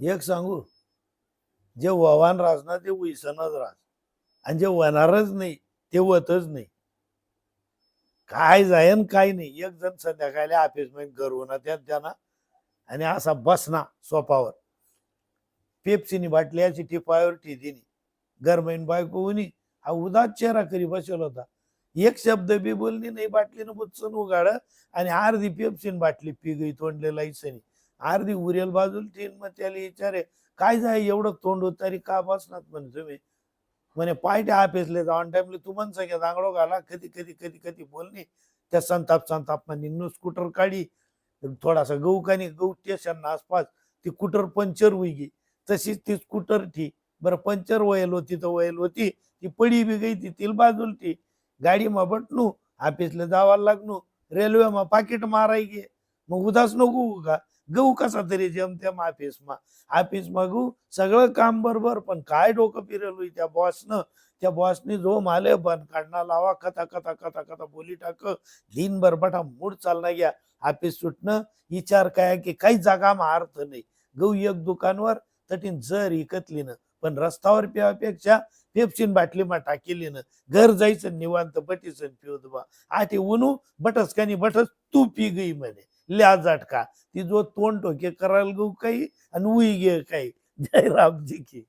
एक सांगू, जे ववान राज ना ते उईसनच राज, आणि जे वनारच नाही ते वतच नाही. काय जायन काय नाही. एक जण संध्याकाळी ऑफिस मध्ये घरून त्यांना आणि असा बसना सोफावर, पेप्सीनी बाटली अशी टिपावर ठेदिनी, गरमाईन बायको उनी हा उदास चेहरा करी बसेल होता. एक शब्द बी बोलली नाही. बाटलीनं बुचून उघाड आणि अर्धी पेप्सीन बाटली पी गई तोंडलेला इसनी, अर्धी उरेल बाजूला ठेवून. मग त्याला विचारे, काय जाय एवढं तोंड उतारी का बसणार म्हणे तुम्ही. म्हणे पायट्या ऑफिसले जाऊन टाइमले तू मन सगळ्या दांगडो घाला, कधी कधी कधी कधी बोलणे. त्या संताप संताप निन्नू स्कूटर काढी, थोडासा गहू कानी गहू स्टेशन आसपास ती स्कूटर पंक्चर होई गी. तशीच ती स्कूटर ठी बरं पंक्चर वयल होती तर वयल होती, ती पडी बी गई ती तिला बाजूल ठी. गाडी मा बटनू ऑफिसला जावायला लागणू, रेल्वे मा पाकिट माराय गे. मग उदास नको का, गहू कसा तरी जमत्या ऑफिस मा गहू सगळं काम बरोबर, पण काय डोकं फिरवलं त्या बॉसनं. त्या बॉसने जो माले बंद काढणं लावा, कथा कथा कथा कथा बोली टाक. दिनभर बटा मूड चालना गया. ऑफिस सुटणं विचार काय की काही जागा मा अर्थ नाही. गहू एक दुकानवर तटीन जर इकतली ना, पण रस्त्यावर प्यापेक्षा पेप्सीन बाटली मा टाकेली ना, घर जायचं निवांत बटीसन पिवत बा. आठी उनू बटस कानी बटस तू पी गई म्हणे, ल्या झटका. ती जो तोंड टोके करायला गऊ काही आणि उई गे काही. जय रामजी की.